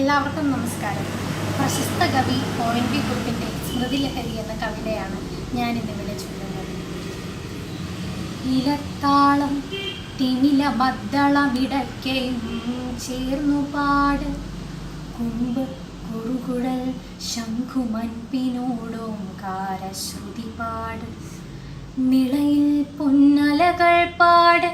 എല്ലാവർക്കും നമസ്കാരം. പ്രശസ്ത കവി ONV കുറുപ്പിൻ്റെ സ്മൃതിലഹരി എന്ന കവിതയാണ് ഞാനിന്നിവിടെ ചൊല്ലുന്നത്. ഇലത്താളം തിമില മദ്ദളമിടയ്ക്കയും ചേർന്നു പാട്, കുമ്പ് കുറുകുഴൽ ശംഖുമൻപിനോടോംകാരശ്രുതി പാട്, നിളയിൽ പൊന്നലകൾ പാട്,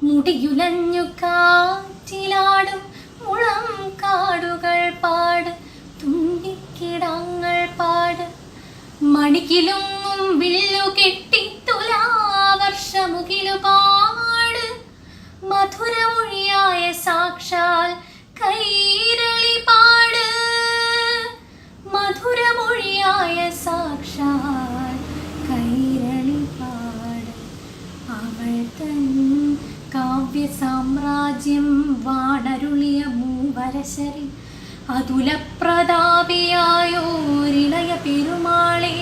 മുടിയുലഞ്ഞു കാറ്റിലാടും മുളം കാടുകൾ പാട്, തുണ്ടിക്കിടങ്ങൾ പാട്, മണിക്കിലുങ്ങും വില്ലു കെട്ടി തുലാവർഷമുകിലു പാട്, മധുരമൊഴിയായ സാക്ഷാൽ കൈരളി പാട്, മധുരമൊഴിയായ സാക്ഷാൽ കൈരളി പാട്. അവൾ തൻ കാവ്യ സാമ്രാജ്യം വാണരുളിയ മൂവരശരി അതുലപ്രതാപിയായോരിളയ പെരുമാളെ,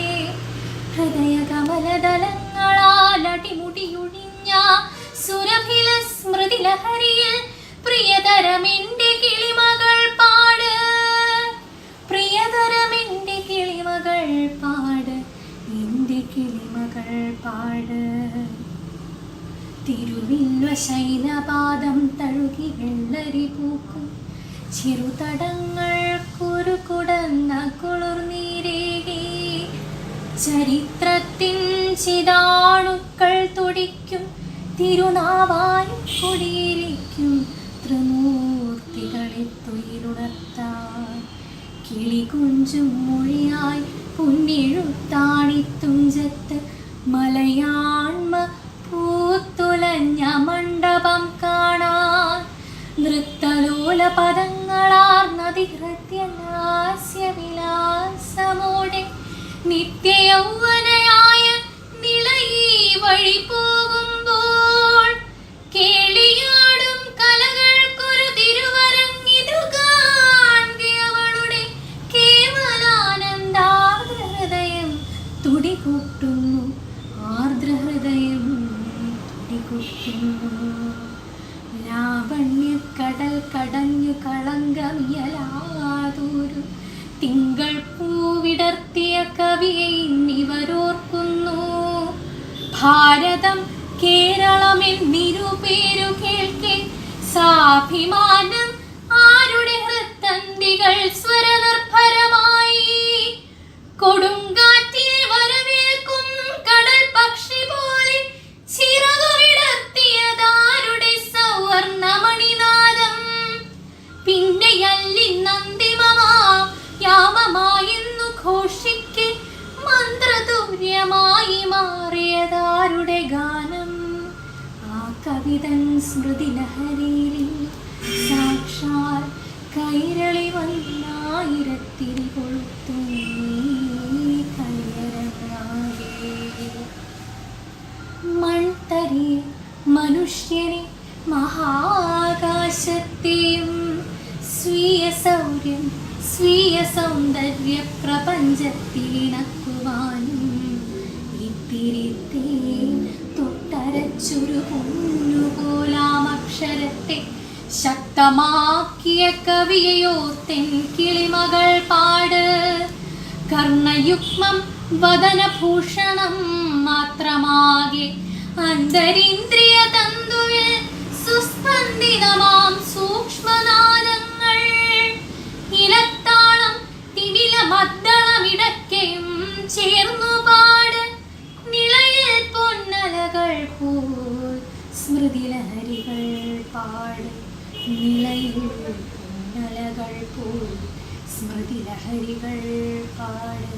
ഹൃദയ കമലദലങ്ങളാൽ അടിമുടിയൊഴിഞ്ഞ സുരഭില സ്മൃതി ലഹരിയിൽ പ്രിയതരമെന്റെ കിളിമകൾ പാട്, പ്രിയതരമെന്റെ കിളിമകൾ പാട്, എന്റെ കിളിമകൾ പാട്. തിരുവില്വ ശൈലപാദം തഴുകി വെള്ളരി പൂക്കും ചെറുതടങ്ങൾ കുറുകുടന്ന കുളിർനീരേകി, ചരിത്രത്തിൻ ചിതാണുക്കൾ തുടിക്കും തിരുനാവായി കുടിയിരിക്കും ത്രിമൂർത്തികളെ തൊഴിലുണർത്താൻ, കിളികുഞ്ചും മൊഴിയായി പുണ്യെഴുത്താണി തുഞ്ചത്ത് മലയാൺമ പൂത്തുലഞ്ഞ മണ്ഡപം കാണാൻ, നൃത്തലോല പദങ്ങളാർന്നതി ഹൃദ്യലാസ്യവിലാസമോടെ നിത്യയൗവനയായ നിളയീ വഴി പോകുമ്പോൾ, കേളിയാടും കലകൾക്കൊരു തിരുവരങ്ങിതു കാണെ അവളുടെ കേവലാനന്ദാർദ്രഹൃദയം തുടികൊട്ടുന്നു, ആർദ്രഹൃദയം തുടികൊട്ടുന്നു. ലാവണ്യക്കടൽ കടഞ്ഞു കളങ്കമിയലാതൊരു തിങ്കൾ പൂവിടർത്തിയ കവിയെ ഇന്നിവരോർക്കുന്നു. ഭാരതം കേരളമെന്നിരുപേരു കേൾക്കെ സാഭിമാനം ആരുടെ ഹൃത്തന്തികൾ സ്വരനിർഭരമായി, കൊടുങ്കാറ്റിൽ വരവേൽക്കും കടൽ പക്ഷി പോലെ ചിറകുവിടർത്തിയതാരുടെ സൗവർണമണിനാദം, പിന്നെയല്ലിന്നന്തിമമാം യാമമായെന്നു ഘോഷിക്കെ മന്ത്രതുല്യമായി മാറിയതാരുടെ ഗാനം. ആ കവിതൻ സ്മൃതി ലഹരിയിൽ സാക്ഷാൽ കൈരളി വന്നായിരത്തിരി കൊളുത്തു കൈയരങ്ങാകെ. മൺതരി മനുഷ്യനെ മഹാകാശത്തെയും സ്വീയ സൗര്യം സ്വീയ സൗന്ദര്യ പ്രപഞ്ചത്തിലിണക്കുവാനും, ഇത്തിരിത്തെ തൊട്ടരച്ചൊരു പൊന്നുപോലാമക്ഷരത്തെ ശക്തമാക്കിയ കവിയോർത്തൻ കിളിമകൾ പാട്, കർണയുഗ്മം വദനഭൂഷണം മാത്രമാകെ അന്തരിന്ദ്രിയ തന്തുവിൽ സുസ്പന്ദിതമാം സൂക്ഷ്മനാദങ്ങൾ, ഇലത്താളം തിമില മദ്ദളമിടയ്ക്കയും ചേർന്നു പാട്, നിളയിൽ പൊന്നലകൾ പോൽ സ്മൃതി ലഹരികൾ പാട്, നിളയിൽ പൊന്നലകൾ പോൽ സ്മൃതി ലഹരികൾ പാട്.